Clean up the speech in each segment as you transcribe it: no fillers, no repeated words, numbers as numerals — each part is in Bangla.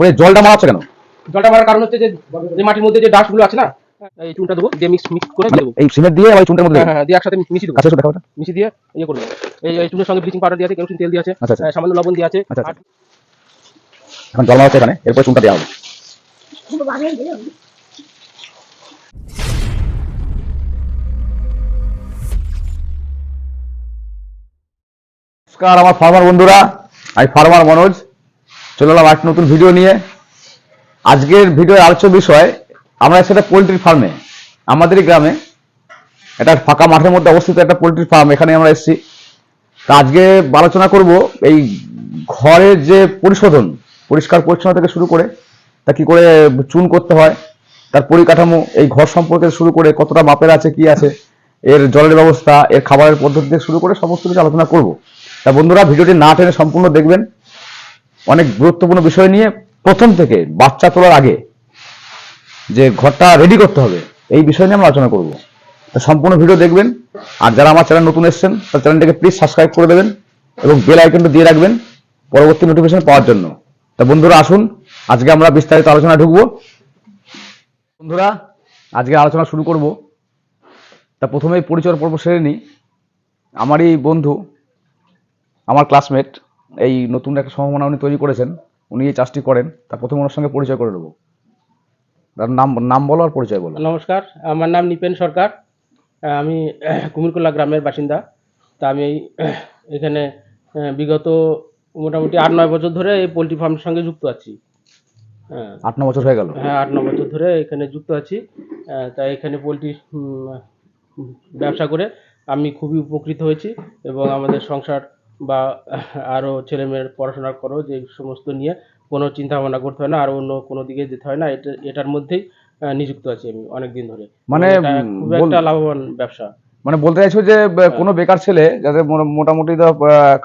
ওই জলটা মারাচ্ছে কেন? জলটা মারার কারণ হচ্ছে যে মাটির মধ্যে যে ডাস্টগুলো আছে না, এই চুনটা দেবো, দিয়ে মিক্স করে মানে দেবো। এই সিমেন্ট দিয়ে ওই চুনটার মধ্যে হ্যাঁ হ্যাঁ, দিয়ে একসাথে মিশিয়ে দেবো। কাছে এসে দেখাও এটা। মিশিয়ে দিয়ে ইয়ে করবো। এই চুনের সঙ্গে ব্লিচিং পাউডার দিয়ে আছে, কেরোসিন তেল দিয়ে আছে, আচ্ছা আচ্ছা সামান্য লবণ দিয়ে আছে। আচ্ছা আচ্ছা। এখন জল মারাচ্ছে এখানে, এরপর চুনটা দেওয়া হবে। নমস্কার আমার ফার্মার বন্ধুরা, আমি ফার্মার মনোজ চলে এলাম একটা নতুন ভিডিও নিয়ে। আজকের ভিডিওর আলোচ্য বিষয়, আমরা সেটা পোলট্রি ফার্মে, আমাদেরই গ্রামে একটা ফাঁকা মাঠের মধ্যে অবস্থিত একটা পোলট্রি ফার্ম, এখানে আমরা এসেছি। তা আজকে আলোচনা করব এই ঘরের যে পরিশোধন, পরিষ্কার পরিচ্ছন্ন থেকে শুরু করে তা কি করে চুন করতে হয়, তার পরিকাঠামো, এই ঘর সম্পর্কে শুরু করে কতটা মাপের আছে কি আছে, এর জলের ব্যবস্থা, এর খাবারের পদ্ধতি থেকে শুরু করে সমস্ত কিছু আলোচনা করব। তা বন্ধুরা ভিডিওটি না টেনে সম্পূর্ণ দেখবেন। অনেক গুরুত্বপূর্ণ বিষয় নিয়ে, প্রথম থেকে বাচ্চা তোলার আগে যে ঘরটা রেডি করতে হবে এই বিষয় নিয়ে আমরা আলোচনা করব। তা সম্পূর্ণ ভিডিও দেখবেন। আর যারা আমার চ্যানেল নতুন এসেছেন তার চ্যানেলটাকে প্লিজ সাবস্ক্রাইব করে দেবেন এবং বেল আইকনটা দিয়ে রাখবেন পরবর্তী নোটিফিকেশন পাওয়ার জন্য। তা বন্ধুরা আসুন আজকে আমরা বিস্তারিত আলোচনা ঢুকবো। বন্ধুরা আজকে আলোচনা শুরু করব। তা প্রথমেই পরিচয় পর্ব সেরে নিই। আমারই বন্ধু, আমার ক্লাসমেট, এই নতুন একটা সম্ভাবনা উনি তৈরি করেছেন, উনি এই চাষটি করেন। তা প্রথমে ওনার সঙ্গে পরিচয় করে দেবো। তার নাম বলো আর পরিচয় বলো। নমস্কার, আমার নাম নিপেন সরকার। আমি কুমিরকোলা গ্রামের বাসিন্দা। তা আমি এখানে বিগত মোটামুটি 8-9 বছর ধরে এই পোলট্রি ফার্মের সঙ্গে যুক্ত আছি। হ্যাঁ 8-9 বছর হয়ে গেল। হ্যাঁ, 8-9 বছর ধরে এখানে যুক্ত আছি। তাই এখানে পোলট্রি ব্যবসা করে আমি খুবই উপকৃত হয়েছি এবং আমাদের সংসার বা আরও ছেলেমেয়ের পড়াশোনা করো যে সমস্ত নিয়ে কোনো চিন্তা ভাবনা করতে হয় না, আর অন্য কোনো দিকে যেতে হয় না। এটার মধ্যেই নিযুক্ত আছি আমি অনেক দিন ধরে। মানে এটা খুব একটা লাভবান ব্যবসা। মানে বলতে চাইছো যে কোনো বেকার ছেলে যাদের মোটামুটি তো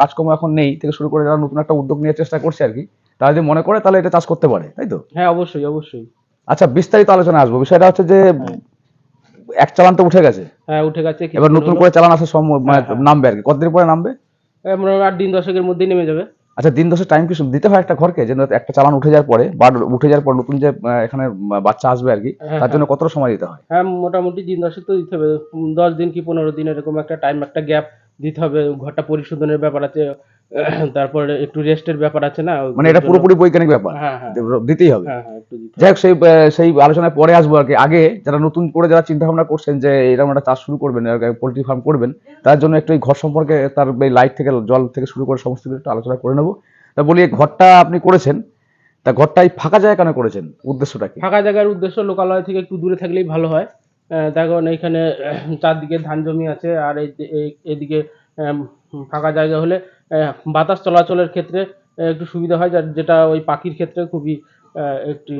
কাজকর্ম এখন নেই থেকে শুরু করে যারা নতুন একটা উদ্যোগ নিয়ে চেষ্টা করছে আর কি, তারা যদি মনে করে তাহলে এটা চাষ করতে পারে, তাই তো? হ্যাঁ, অবশ্যই অবশ্যই। আচ্ছা বিস্তারিত আলোচনা আসবো। বিষয়টা হচ্ছে যে হ্যাঁ এক চালান তো উঠে গেছে, হ্যাঁ, উঠে গেছে এবার কিছুদিন নতুন হলো। করে চালান আসা মানে হ্যাঁ হ্যাঁ, নামবে আর কি। কতদিন পরে নামবে? মোটামুটি 8 দিন 10-এর মধ্যেই নেমে যাবে। আচ্ছা দিন 10 টাইম কি দিতে হয় একটা ঘরকে, যে একটা চালান উঠে যাওয়ার পরে বা উঠে যাওয়ার পর নতুন যে এখানে বাচ্চা আসবে আর কি, হ্যাঁ তার হ্যাঁ জন্য কতটা সময় দিতে হয়? হ্যাঁ, মোটামুটি দিন 10 তো দিতে হবে। 10 দিন কি 15 দিন এরকম একটা টাইম, একটা গ্যাপ দিতে হবে। ঘরটা পরিশোধনের ব্যাপার আছে, তারপরে একটু রেস্টের ব্যাপার আছে না মানে ওর এটা জন্য। পুরোপুরি বৈজ্ঞানিক ব্যাপার, হ্যাঁ হ্যাঁ দিতেই হবে। হ্যাঁ হ্যাঁ, একটু দিতে যাই হবে। হোক সেই আলোচনায় পরে আসবো আর কি। আগে যারা নতুন করে যারা চিন্তা ভাবনা করছেন যে এরকম একটা চাষ শুরু করবেন, পোল্ট্রি ফার্ম করবেন, তার জন্য একটু এই ঘর সম্পর্কে, তার এই লাইট থেকে জল থেকে শুরু করে সমস্ত কিছু একটু আলোচনা করে নেবো। তা বলি এই ঘরটা আপনি করেছেন, তা ঘরটা এই ফাঁকা জায়গা কেন করেছেন, উদ্দেশ্যটা কি? ফাঁকা জায়গার উদ্দেশ্য লোকালয় থেকে একটু দূরে থাকলেই ভালো হয়। তার কারণ এখানে চারদিকে ধান জমি আছে, আর এদিকে ফাঁকা জায়গা হলে বাতাস চলাচলের ক্ষেত্রে একটু সুবিধা হয়, যেটা ওই পাখির ক্ষেত্রে খুবই একটি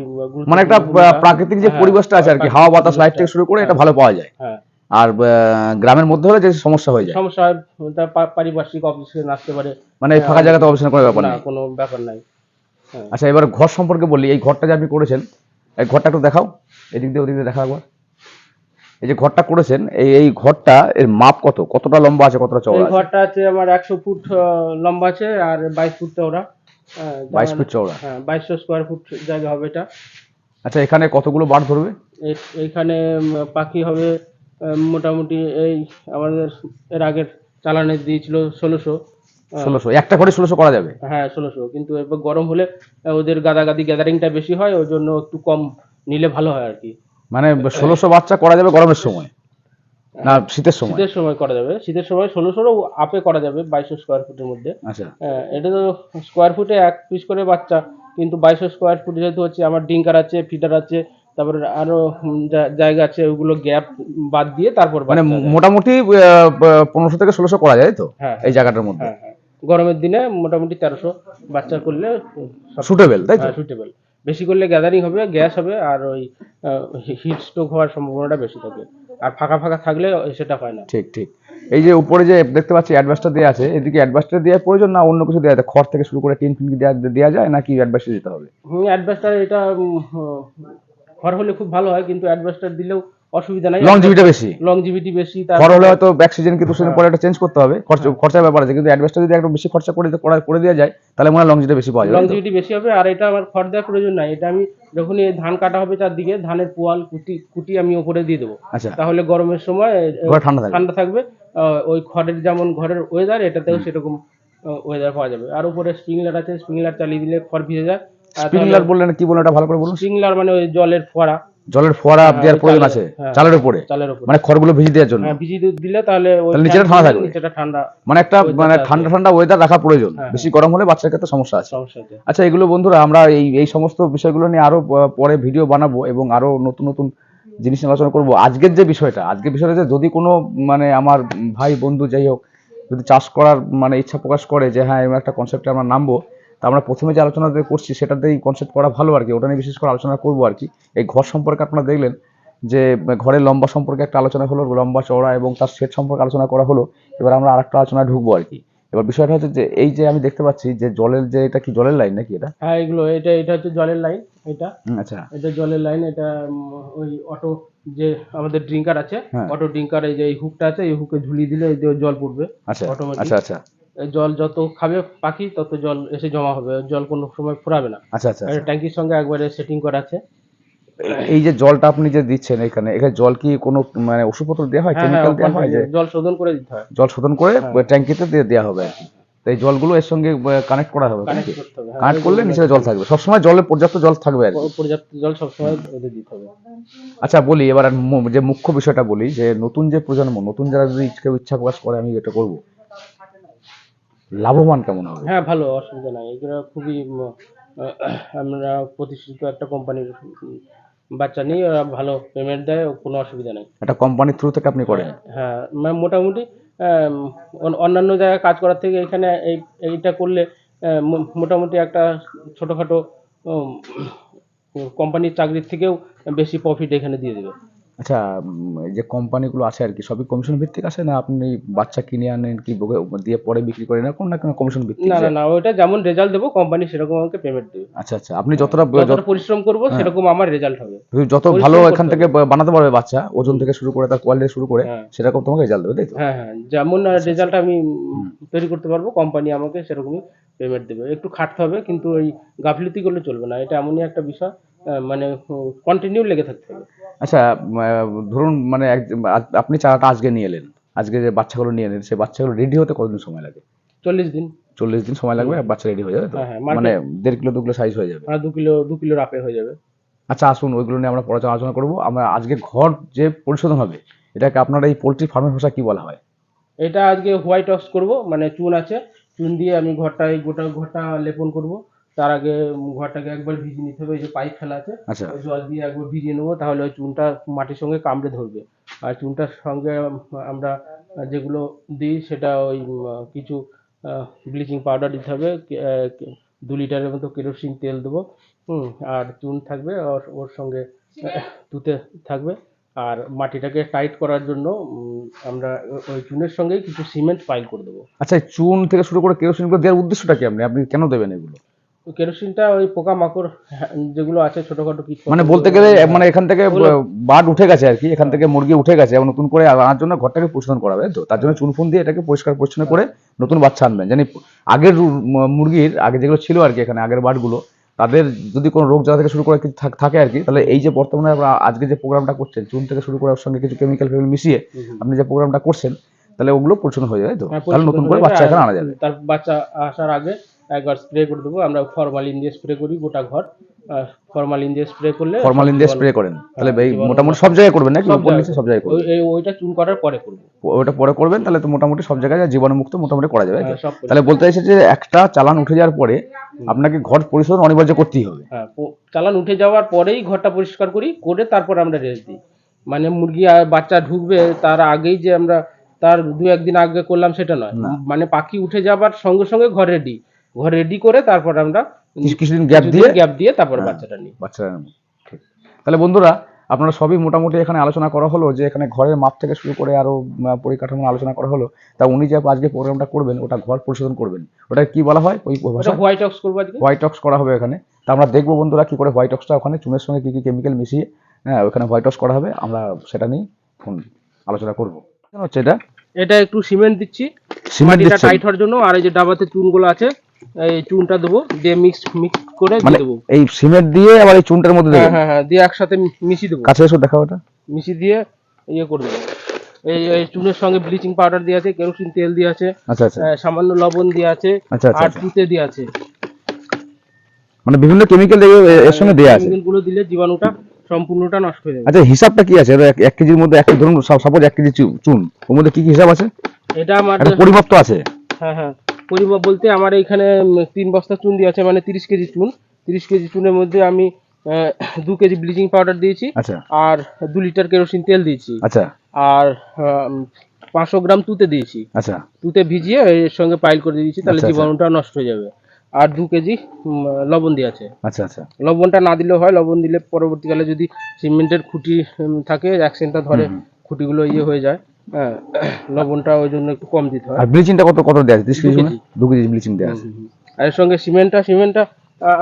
মানে একটা গুরুত্বপূর্ণ ভূমিকা। প্রাকৃতিক যে হ্যাঁ, পরিবেশটা আছে আর কি, হাওয়া বাতাস লাইট থেকে শুরু করে, এটা হ্যাঁ ভালো পাওয়া যায়। হ্যাঁ, আর গ্রামের মধ্যে হলে যে সমস্যা হয়ে যায়, সমস্যা হয়। তার পারিপার্শ্বিক অক্সিজেন আসতে পারে। মানে এই ফাঁকা জায়গাতে অবস্থান করার ব্যাপার না, নেই। কোনো ব্যাপার নাই। হ্যাঁ আচ্ছা এবার ঘর সম্পর্কে বলি। এই ঘরটা যে আপনি করেছেন, এই ঘরটা একটু দেখাও, এদিক দিয়ে ওদিক দিয়ে দেখা একবার। এই যে ঘরটা করেছেন, এই ঘরটা এর মাপ কতটা লম্বা আছে, কতটা এই চওড়া আছে? ঘরটা আছে আমার 100 ফুট লম্বা আছে, আর 22 ফুট চওড়া। 22 ফুট চওড়া। হ্যাঁ, 2200 স্কোয়ার ফুট জায়গা হবে এটা। আচ্ছা এখানে কতগুলো বার্ড ধরবে? এইখানে পাখি হবে মোটামুটি এই আমাদের এর আগের চালানে দিয়েছিল 1600। 1600? একটা ঘরে 1600 করা যাবে? হ্যাঁ 1600, কিন্তু এবার গরম হলে ওদের গ্যাদারিংটা বেশি হয়, ওই জন্য একটু কম নিলে ভালো হয় আর কি। মানে 1600 বাচ্চা করা যাবে গরমের সময় না শীতের সময়? শীতের সময় করা যাবে, শীতের সময় 1600 আপে করা যাবে 2200 স্কোয়ার ফুটের মধ্যে। আচ্ছা এটা তো স্কোয়ার ফুটে 1 পিস করে বাচ্চা, কিন্তু 2200 স্কোয়ার ফুট যেহেতু হচ্ছে, আমার ডিঙ্কার আছে, ফিডার আছে, তারপরে আরো জায়গা আছে, ওগুলো গ্যাপ বাদ দিয়ে তারপর মানে বাচ্চা দেয়। মোটামুটি 1500 থেকে 1600 করা যায়, তো হ্যাঁ এই জায়গাটার মধ্যে হ্যাঁ হ্যাঁ, গরমের দিনে মোটামুটি 1300 বাচ্চা করলে সুটেবল, তাই তো? সুটেবল। বেশি করলে গ্যাদারিং হবে, গ্যাস হবে, আর ওই হিট স্ট্রোক হওয়ার সম্ভাবনাটা বেশি থাকে। আর ফাঁকা ফাঁকা থাকলে সেটা হয় না। ঠিক ঠিক। এই যে উপরে যে দেখতে পাচ্ছি অ্যাডভাস্টার দেওয়া আছে, এদিকে অ্যাডভাস্টার দেওয়ার প্রয়োজন না অন্য কিছু দেওয়া যায়? খড় থেকে শুরু করে টিন ফিন দেওয়া যায় নাকি অ্যাডভাস্টার দিতে হবে? অ্যাডভাস্টার এটা ঘর হলে খুব ভালো হয়, কিন্তু অ্যাডভাস্টার দিলেও অসুবিধা নাই, লংজিভিটি বেশি। লংজিভিটি বেশি। খড় হলে হয়তো ব্যাক সিজন কি 2 সিজন পরে একটা চেঞ্জ করতে হবে, হ্যাঁ। খরচার ব্যাপার আছে, কিন্তু অ্যাডভেস্টার যদি একটু বেশি খরচা করে দেওয়া যায় তাহলে মনে হয় লংজিভিটি বেশি পাওয়া যাবে, তাই তো? লংজিভিটি বেশি হবে। আর এটা আমার খড় দেওয়ার প্রয়োজন নাই, এটা আমি যখনই ধান কাটা হবে চারদিকে ধানের পোয়াল কুটি আমি উপরে দিয়ে দেবো, আচ্ছা, তাহলে গরমের সময় ঘরে ঠান্ডা থাকবে। ঠান্ডা থাকবে। ওই খড়ের যেমন ঘরের ওয়েদার, এটাতেও সেরকম ওয়েদার পাওয়া যাবে। আর উপরে স্প্রিংলার আছে, স্প্রিংলার চালিয়ে দিলে খড় ভিজে যায়। স্প্রিংলার বললেন কি বলুন, এটা ভালো করে বলুন। স্প্রিংলার মানে ওই জলের ফোয়ারা। জলের ফোয়ারা হ্যাঁ, দেওয়ার ওই প্রয়োজন চালের- আছে হ্যাঁ, চালের উপরে, চালের উপরে। মানে খড়গুলো ভিজিয়ে দেওয়ার জন্য। হ্যাঁ, ভিজিয়ে দিলে তাহলে ওই তাহলে নিচেটা ঠান্ডা থাকবে। নিচেটা ঠান্ডা, মানে একটা weather মানে টা আছে। ঠান্ডা ঠান্ডা ওয়েদার রাখা প্রয়োজন, হ্যাঁ, বেশি গরম হলে বাচ্চার ক্ষেত্রে সমস্যা আছে। সমস্যা আছে। আচ্ছা, এগুলো বন্ধুরা আমরা এই সমস্ত বিষয়গুলো নিয়ে আরো পরে ভিডিও বানাবো এবং আরো নতুন নতুন জিনিস নিয়ে আলোচনা করবো। আজকের বিষয়টা যে যদি কোনো মানে আমার ভাই বন্ধু যাই হোক যদি চাষ করার মানে ইচ্ছা প্রকাশ করে যে হ্যাঁ এরকম একটা কনসেপ্টে আমরা নামবো, তা আমরা প্রথমে যে আলোচনা করছি সেটাতেই কনসেপ্ট করা ভালো আর কি, ওটা নিয়ে বিশেষ করে আলোচনা করবো আর কি। এই ঘর সম্পর্কে আপনারা দেখলেন যে ঘরের লম্বা সম্পর্কে একটা আলোচনা হলো, লম্বা চওড়া এবং তার সেট সম্পর্কে আলোচনা করা হলো। এবার আমরা আরেকটা আলোচনায় ঢুকবো আর কি। এবার বিষয়টা হচ্ছে যে এই যে আমি দেখতে পাচ্ছি যে জলের যে এটা কি জলের লাইন নাকি এটা? হ্যাঁ, এটা হচ্ছে জলের লাইন। এটা আচ্ছা, এটা জলের লাইন। এটা ওই অটো যে আমাদের ড্রিঙ্কার আছে, হ্যাঁ। অটো ড্রিঙ্কার, এই যে এই হুকটা আছে, এই হুকে ঝুলিয়ে দিলে এই যে জল পড়বে আচ্ছা, অটোমেটিক। আচ্ছা, আচ্ছা, জল যত খাবে পাখি তত জল এসে জমা হবে, জল কোনো সময় ফুরাবে না। আচ্ছা, আচ্ছা, আচ্ছা। ট্যাঙ্কির সঙ্গে একবারে সেটিং করা আছে। এই যে জলটা আপনি যে দিচ্ছেন এখানে জল কি কোনো মানে ওষুধপত্র দেওয়া হয়, হ্যাঁ, হ্যাঁ, কেমিক্যাল দেওয়া হয় যে জল শোধন করে দিতে হয়। জল শোধন করে হ্যাঁ। ট্যাঙ্কিতে দিয়ে দেওয়া হবে আর কি? তো এই জলগুলো এর সঙ্গে কানেক্ট করা হবে কানেক্ট নাকি? করতে হবে। হ্যাঁ, কানেক্ট করলে নিচে জল থাকবে, সবসময় জলে পর্যাপ্ত জল থাকবে আর কি। পর্যাপ্ত জল সবসময় ওদের দিতে হবে। আচ্ছা, বলি এবার আর যে মুখ্য বিষয়টা বলি যে নতুন যে প্রজন্ম, নতুন যারা যদি কেউ ইচ্ছা প্রকাশ করে আমি এটা করব, লাভবান কেমন হবে? হ্যাঁ, ভালো, অসুবিধা নাই। এগুলো খুবই আমরা প্রতিষ্ঠিত একটা কোম্পানির বাচ্চা নিয়ে ওরা ভালো পেমেন্ট দেয়, কোনো অসুবিধা নেই। একটা কোম্পানির থ্রু থেকে আপনি করেন? হ্যাঁ, মোটামুটি অন্যান্য জায়গায় কাজ করার থেকে এখানে এইটা করলে মোটামুটি একটা ছোটোখাটো কোম্পানির চাকরির থেকেও বেশি প্রফিট এখানে দিয়ে দেবে। আচ্ছা, এই যে কোম্পানিগুলো আছে আর কি সবই কমিশন ভিত্তিক আছে, না আপনি বাচ্চা কিনে আনেন কি দিয়ে পরে বিক্রি করেন, এরকম না কোনো কমিশন ভিত্তিক? না, না, না, ওইটা যেমন রেজাল্ট দেবো কোম্পানি সেরকম আমাকে পেমেন্ট দেবে। আচ্ছা, আচ্ছা, আপনি যতটা যতটা পরিশ্রম করবো হ্যাঁ। সেরকম আমার রেজাল্ট হবে। যত পরিশ্রম ভালো করতে এখান থেকে বানাতে পারবে বাচ্চা, ওজন থেকে শুরু করে তার কোয়ালিটি শুরু করে, হ্যাঁ। সেরকম তোমাকে রেজাল্ট দেবে, তাই তো? হ্যাঁ, হ্যাঁ, যেমন রেজাল্ট আমি তৈরি করতে পারবো কোম্পানি আমাকে সেরকমই পেমেন্ট দেবে। একটু খাটতে হবে কিন্তু ওই গাফিলতি করলে চলবে না, এটা এমনই একটা বিষয়, মানে কন্টিনিউ লেগে থাকতে হবে। আচ্ছা, ধরুন মানে আপনি চারাটা আজকে নিয়ে এলেন, আজকে যে বাচ্চাগুলো নিয়ে এলেন সেই বাচ্চাগুলো রেডি হতে কতদিন সময় লাগে? 40 দিন। 40 দিন সময় লাগবে, বাচ্চা রেডি হয়ে যাবে তো? হ্যাঁ, হ্যাঁ, মানে 1.5 কিলো 2 কিলো সাইজ হয়ে যাবে? 2 কিলো রাপে হয়ে যাবে। আচ্ছা, আসুন ওইগুলো নিয়ে আমরা পরে আলোচনা করবো। আমরা আজকে ঘর যে পরিশোধন হবে এটাকে আপনারা এই পোল্ট্রি ফার্মের ভাষা কি বলা হয়? এটা আজকে হোয়াইট ওয়াশ করব, মানে চুন আছে, চুন দিয়ে আমি গোটা ঘরটা লেপন করব। তার আগে ঘরটাকে একবার ভিজিয়ে নিতে হবে, এই যে পাইপ ফেলা আছে, আচ্ছা, ওই জল দিয়ে একবার ভিজিয়ে নেবো, তাহলে ওই চুনটা মাটির সঙ্গে কামড়ে ধরবে। আর চুনটার সঙ্গে আমরা যেগুলো দিই সেটা ওই কিছু ব্লিচিং পাউডার দিতে হবে, 2 লিটারের মতো কেরোসিন তেল দেবো। আর চুন থাকবে, ওর সঙ্গে তুতে থাকবে। আর মাটিটাকে টাইট করার জন্য আমরা ওই চুনের সঙ্গেই কিছু সিমেন্ট পাইল করে দেবো। আচ্ছা, এই চুন থেকে শুরু করে কেরোসিনগুলো দেওয়ার উদ্দেশ্যটা কি, আপনি কেন দেবেন এগুলো? কেরোসিনটা ওই পোকামাকড় যেগুলো আছে ছোটখাটো কীটপতঙ্গ, মানে বলতে গেলে মানে এখান থেকে বার্ড উঠে গেছে আর কি, এখান থেকে মুরগি উঠে গেছে এবং নতুন করে আনার জন্য ঘরটাকে পরিশোধন করা হবে, তো তার জন্য চুন ফুন দিয়ে এটাকে পরিষ্কার পরিচ্ছন্ন করে নতুন বাচ্চা আনবেন। জানি আগের মুরগির আগে যেগুলো ছিল আর কি, এখানে আগের বার্ডগুলো তাদের যদি কোনো রোগ জ্বালা থেকে শুরু করে কিছু থাকে আর কি, তাহলে এই যে বর্তমানে আজকে যে প্রোগ্রামটা করছেন চুন থেকে শুরু করে ওর সঙ্গে কিছু কেমিক্যাল মিশিয়ে আপনি যে প্রোগ্রামটা করছেন, তাহলে ওগুলো পরিচ্ছন্ন হয়ে যাবে, তো তাহলে নতুন করে বাচ্চা এখানে আনা যাবে। তার বাচ্চা আসার আগে একবার স্প্রে করে দেবো, আমরা ফরমালিন দিয়ে স্প্রে করি গোটা ঘর। ফরমালিন দিয়ে স্প্রে করলে ফরমালিন দিয়ে স্প্রে করেন তাহলে এই মোটামুটি সব জায়গায় করবেন নাকি উপর নিচে সব জায়গায় করবেন? ওইটা চুন করার পরে করবো। ওটা পরে করবেন, তাহলে তো মোটামুটি সব জায়গায় জীবাণুমুক্ত মোটামুটি করা যাবে, সব তাহলে বলতে চাইছে যে একটা চালান উঠে যাওয়ার পরে আপনাকে ঘর পরিশোধন অনিবার্য করতেই হবে। হ্যাঁ, চালান উঠে যাওয়ার পরেই ঘরটা পরিষ্কার করে তারপর আমরা রেস্ট দিই। মানে মুরগি আর বাচ্চা ঢুকবে তার আগেই যে আমরা তার 2-1 দিন আগে করলাম সেটা নয়, মানে পাখি উঠে যাবার সঙ্গে সঙ্গে ঘর রেডি করে তারপর আমরা কিছুদিন গ্যাপ দিয়ে তারপর বাচ্চাটা নিই। ঠিক। তাহলে বন্ধুরা, আপনারা সবই মোটামুটি এখানে আলোচনা করা হলো যে এখানে ঘরের মাপ থেকে শুরু করে আরো পরিকাঠামো আলোচনা করা হলো। তা উনি যে আজকে প্রোগ্রামটা করবেন ওটা ঘর পরিশোধন করবেন, ওটা কি বলা হয় ওই ভাষা? হোয়াইট অক্স করবো আজকে। হোয়াইট অক্স করা হবে এখানে। তা আমরা দেখবো বন্ধুরা কি করে হোয়াইট অক্সটা ওখানে চুনের সঙ্গে কি কি কেমিক্যাল মিশিয়ে হ্যাঁ, ওখানে হোয়াইট ওয়াশ করা হবে, আমরা সেটা নিয়ে ফোন আলোচনা করবো। কেন হচ্ছে এটা? এটা একটু সিমেন্ট দিচ্ছি সিমেন্ট মাটিটা দিচ্ছেন? টাইট হওয়ার জন্য, আর এই যে ডাবাতে চুনগুলো আছে এই চুনটা দেবো, দিয়ে মিক্স করে মানে দিয়ে দেবো। এই সিমেন্ট দিয়ে আবার এই চুনটার মধ্যে হ্যাঁ দেবেন? হ্যাঁ হ্যাঁ, দিয়ে একসাথে মিশিয়ে দেবো। কাছে এসে দেখাও এটা। মিশিয়ে দিয়ে ইয়ে করে দেবো। এই চুনের সঙ্গে ব্লিচিং পাউডার দিয়ে আছে, কেরোসিন তেল দিয়ে আছে, আচ্ছা আচ্ছা সামান্য লবণ দিয়ে আছে, আচ্ছা আচ্ছা আর আচ্ছা। তুতে দিয়ে আছে। মানে বিভিন্ন কেমিক্যাল এর সঙ্গে দেওয়া আছে। গুলো দিলে জীবাণুটা সম্পূর্ণটা নষ্ট হয়ে যাবে। আচ্ছা, হিসাবটা কি আছে? এক কেজির মধ্যে একটা ধরুন, সাপোজ 1 কেজি চুন, ওর মধ্যে কি কি হিসাব আছে? এটা আমার একটা পরিমাপ তো আছে। হ্যাঁ হ্যাঁ, পরিমাপ বলতে আমার এখানে 3 বস্তা চুন দিয়ে আছে, মানে 30 কেজি চুন। 30 কেজি চুনের মধ্যে আমি 2 কেজি ব্লিচিং পাউডার দিয়েছি, আচ্ছা আর 2 লিটার কেরোসিন তেল দিয়েছি, আচ্ছা আর 500 গ্রাম তুতে দিয়েছি। আচ্ছা তুতে ভিজিয়ে এর সঙ্গে পাইল করে দিয়েছি, তাহলে আচ্ছা, আচ্ছা। জীবাণুটা নষ্ট হয়ে যাবে। আর 2 কেজি লবণ দিয়ে আছে। আচ্ছা আচ্ছা লবণটা না দিলেও হয়, লবণ দিলে পরবর্তীকালে যদি সিমেন্টের খুঁটি থাকে, অ্যাক্সেন্টটা ধরে, হুম, হুম। খুঁটিগুলো ইয়ে হয়ে যায়, হ্যাঁ, লবণটা ওই জন্য একটু কম দিতে হয়। আর ব্লিচিংটা কত কত দেওয়া আছে? 30 2 কেজি কেজি। 2 কেজি ব্লিচিং দেওয়া আছে। আর এর সঙ্গে সিমেন্টটা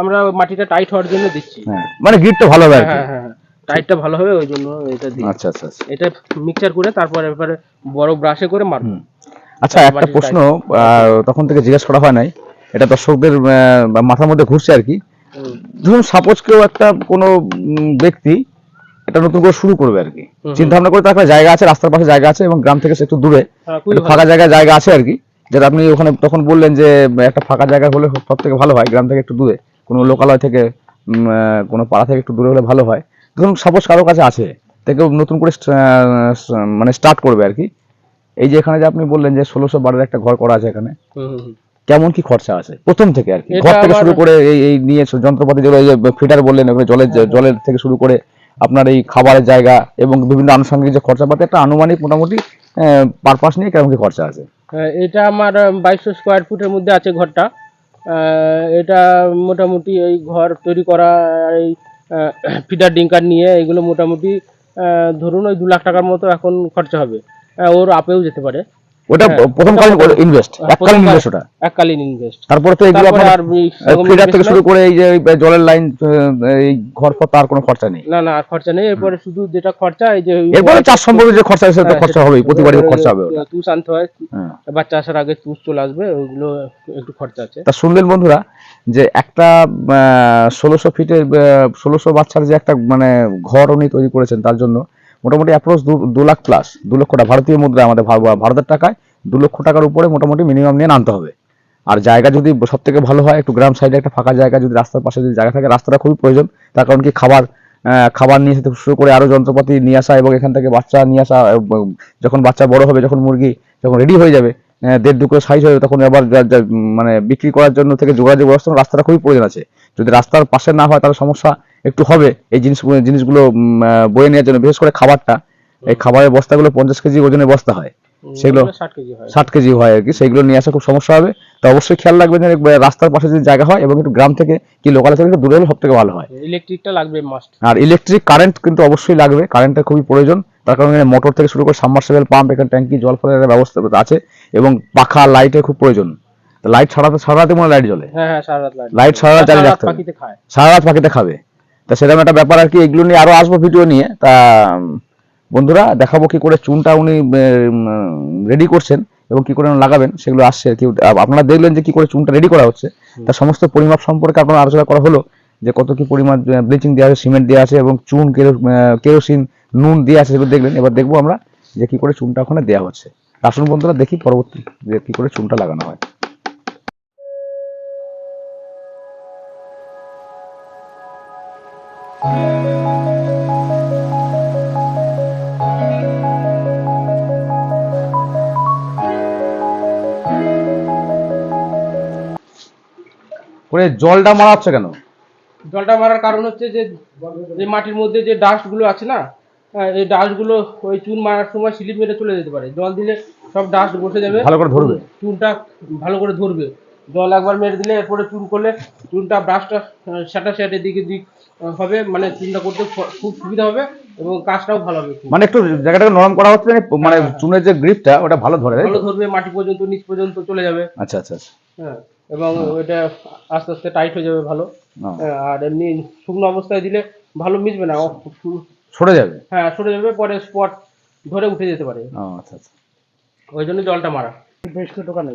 আমরা মাটিটা টাইট হওয়ার জন্য দিচ্ছি। হ্যাঁ, মানে গ্রিডটা ভালো হবে আর কি। হ্যাঁ হ্যাঁ হ্যাঁ, টাইটটা ভালো হবে ওই জন্য এটা দিই। আচ্ছা আচ্ছা আচ্ছা। এটা মিক্সচার করে তারপর এবারে বড় ব্রাশে করে মারবো। হুম। আচ্ছা, তারপর একটা মাটিটা প্রশ্ন টাইট। তখন থেকে জিজ্ঞেস করা হয় নাই, এটা দর্শকদের মাথার মধ্যে ঘুরছে আর কি। ধরুন সাপোজ কেউ একটা কোনো ব্যক্তি এটা নতুন করে শুরু করবে আর কি, চিন্তা ভাবনা করে, তার একটা জায়গা আছে, রাস্তার পাশে জায়গা আছে এবং গ্রাম থেকে সে একটু দূরে, হ্যাঁ, খুবই একটু ভালো। ফাঁকা জায়গা আছে আর কি, যেটা আপনি ওখানে তখন বললেন যে একটা ফাঁকা জায়গা হলে সব থেকে ভালো হয়, গ্রাম থেকে একটু দূরে, কোনো লোকালয় থেকে কোনো পাড়া থেকে একটু দূরে হলে ভালো হয়। ধরুন সাপোজ কারো কাছে আছে, থেকে নতুন করে মানে স্টার্ট করবে আর কি। এই যে এখানে যে আপনি বললেন যে 1612 একটা ঘর করা আছে এখানে, কেমন কি খরচা আছে প্রথম থেকে আর কি, এটা ঘর থেকে আমার শুরু করে এই নিয়ে যন্ত্রপাতি যেগুলো, এই যে ফিটার বললেন, ওখানে জলের থেকে শুরু করে আপনার এই খাবারের জায়গা এবং বিভিন্ন আনুষঙ্গিক যে খরচাপাতি, একটা আনুমানিক মোটামুটি পারপাস নিয়ে কেমন কি খরচা আছে? এটা আমার 2200 স্কোয়ার ফুটের মধ্যে আছে ঘরটা। এটা মোটামুটি এই ঘর তৈরি করা, এই ফিডার ডিঙ্কার নিয়ে এগুলো মোটামুটি ধরুন ওই 2 লাখ টাকার মতো এখন খরচা হবে। ওর আপেও যেতে পারে। ওটা হ্যাঁ, প্রথমকালীন ওটা ইনভেস্ট, এককালীন প্রথমকার ইনভেস্ট ওটা। এককালীন ইনভেস্ট। তারপরে তো এগুলো তারপরে আপনার আর সেরকম ফিটার থেকে investment শুরু করে এই যে জলের লাইন, এই ঘর ফর, তার কোনো খরচা নেই। না না, আর খরচা নেই। এরপরে শুধু যেটা খরচা, এই যে এরপরে চাষ সম্পর্কে যে খরচা আছে, সেটা তো হ্যাঁ, খরচা হবেই, প্রতিবারই খরচা হবে ওটা। তুষ আনতে হয়, হ্যাঁ। বাচ্চা আসার আগে তুষ চলে আসবে, ওইগুলো একটু খরচা আছে। তা শুনলেন বন্ধুরা, যে একটা 1600 ফিটের 1600 বাচ্চার যে একটা মানে ঘর উনি তৈরি করেছেন, তার জন্য মোটামুটি অ্যাপ্রোচ 2 লাখ প্লাস, 2 লক্ষ টাকা ভারতীয় মুদ্রা, আমাদের ভারতের টাকায় 2 লক্ষ টাকার উপরে মোটামুটি মিনিমাম নিয়ে আনতে হবে। আর জায়গা যদি সব থেকে ভালো হয়, একটু গ্রাম সাইডে একটা ফাঁকা জায়গা, যদি রাস্তার পাশে যদি জায়গা থাকে, রাস্তাটা খুবই প্রয়োজন। তার কারণ কি, খাবার নিয়ে আসতে শুরু করে আরো যন্ত্রপাতি নিয়ে আসা, এবং এখান থেকে বাচ্চা নিয়ে আসা, যখন বাচ্চা বড় হবে, যখন মুরগি যখন রেডি হয়ে যাবে, 1.5-2 কিলো সাইজ হবে, তখন আবার মানে বিক্রি করার জন্য থেকে যোগাযোগ ব্যবস্থা, রাস্তাটা খুবই প্রয়োজন আছে। যদি রাস্তার পাশে না হয়, তাহলে সমস্যা একটু হবে এই জিনিসগুলো বয়ে নেওয়ার জন্য। বিশেষ করে খাবারটা, এই খাবারের বস্তাগুলো 50 কেজি ওজনের বস্তা হয়, সেগুলো 60 কেজি হয়। 60 কেজি হয় আর কি, সেগুলো নিয়ে আসা খুব সমস্যা হবে। তো অবশ্যই খেয়াল রাখবেন যে রাস্তার পাশে যদি জায়গা হয়, এবং একটু গ্রাম থেকে কি লোকালয় থেকে একটু দূরে হলে সব থেকে ভালো হয়। ইলেকট্রিকটা লাগবে মাস্ট। আর ইলেকট্রিক কারেন্ট কিন্তু অবশ্যই লাগবে, কারেন্টের খুবই প্রয়োজন। তার কারণে মোটর থেকে শুরু করে সাবমার্সিবল পাম্প, এখানে ট্যাঙ্কি, জল ফলের ব্যবস্থা আছে, এবং পাখা, লাইটের খুব প্রয়োজন। লাইট সারা রাতে মনে লাইট জ্বলে, হ্যাঁ হ্যাঁ, সারা রাত লাইট। লাইট সারা রাত জ্বালিয়ে রাখতে হবে, পাখিতে খায়। সারা রাত পাখিতে খাবে। তা সেরকম একটা ব্যাপার আর কি। এগুলো নিয়ে আরো আসবো ভিডিও নিয়ে। তা বন্ধুরা, দেখাবো কি করে চুনটা উনি রেডি করছেন এবং কি করে লাগাবেন, সেগুলো আসছে আর কি। আপনারা দেখলেন যে কি করে চুনটা রেডি করা হচ্ছে, তার সমস্ত পরিমাপ সম্পর্কে আপনার আলোচনা করা হলো, যে কত কি পরিমাণ ব্লিচিং দেওয়া আছে, সিমেন্ট দেওয়া আছে, এবং চুন, কেরোসিন, নুন দেওয়া আছে, সেগুলো দেখলেন। এবার দেখবো আমরা যে কি করে চুনটা ওখানে দেওয়া হচ্ছে। আসুন বন্ধুরা, দেখি পরবর্তী যে কি করে চুনটা লাগানো হয়। করে জলটা মারা হচ্ছে কেন? জলটা মারার কারণ হচ্ছে যে মাটির মধ্যে যে ডাস্ট গুলো আছে না, এই ডাস্ট গুলো ওই চুন মারার সময় স্লিপ মেরে চলে যেতে পারে। জল দিলে সব ডাস্ট বসে যাবে, ভালো করে ধরবে। চুনটা ভালো করে ধরবে। জল একবার মেরে দিলে, এরপরে চুন করলে চুনটা ব্রাশটা স্যাটের দিকে দিক হবে, মানে চুনটা করতে খুব সুবিধা হবে এবং কাজটাও ভালো হবে। মানে একটু জায়গাটাকে নরম করা হচ্ছে, মানে চুনের যে গ্রিপটা ওটা ভালো ধরে, ভালো ধরবে, মাটি পর্যন্ত, নিচ পর্যন্ত চলে যাবে। আচ্ছা আচ্ছা আচ্ছা। হ্যাঁ, এবং ওইটা আস্তে আস্তে টাইট হয়ে যাবে ভালো। আর এমনি শুকনো অবস্থায় দিলে ভালো মিশবে না। সরে যাবে। হ্যাঁ সরে যাবে, পরে স্পট ধরে উঠে যেতে পারে, ও আচ্ছা আচ্ছা। ওই জন্য জলটা মারা। বেশ করে দোকানে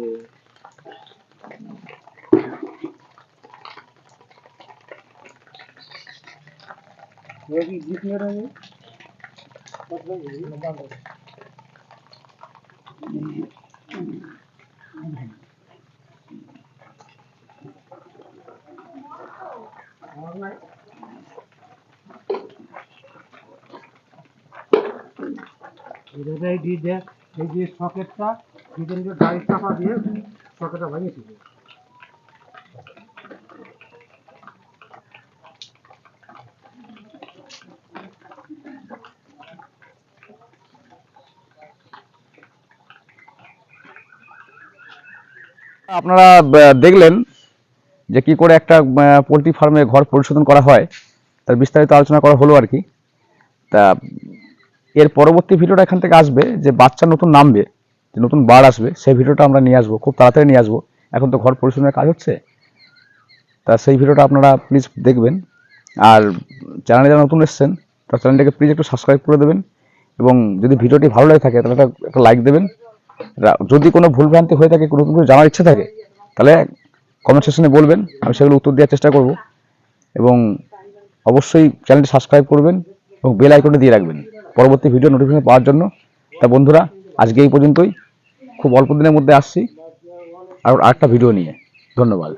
এই যে সকেটটা গাড়ির চাপা দিয়ে সকেটটা ভাঙিয়েছিল। আপনারা দেখলেন যে কি করে একটা পোলট্রি ফার্মে ঘর পরিশোধন করা হয়, তার বিস্তারিত আলোচনা করা হলো আর কি। তা এর পরবর্তী ভিডিওটা এখান থেকে আসবে, যে বাচ্চা নতুন নামবে, যে নতুন বার আসবে, সেই ভিডিওটা আমরা নিয়ে আসবো, খুব তাড়াতাড়ি নিয়ে আসবো। এখন তো ঘর পরিশোধনের কাজ হচ্ছে, তা সেই ভিডিওটা আপনারা প্লিজ দেখবেন। আর চ্যানেলে যারা নতুন এসেছেন তার চ্যানেলটাকে প্লিজ একটু সাবস্ক্রাইব করে দেবেন, এবং যদি ভিডিওটি ভালো লাগে থাকে তাহলে একটা লাইক দেবেন। যদি কোনো ভুলভ্রান্তি হয়ে থাকে, কোনো নতুন কিছু জানার ইচ্ছে থাকে, তাহলে কমেন্ট সেকশনে বলবেন, আমি সেগুলো উত্তর দেওয়ার চেষ্টা করব। এবং অবশ্যই চ্যানেলটি সাবস্ক্রাইব করবেন এবং বেল আইকনটি দিয়ে রাখবেন পরবর্তী ভিডিও নোটিফিকেশন পাওয়ার জন্য। তা বন্ধুরা, আজকে এই পর্যন্তই, খুব অল্প দিনের মধ্যে আসছি আর একটা ভিডিও নিয়ে। ধন্যবাদ।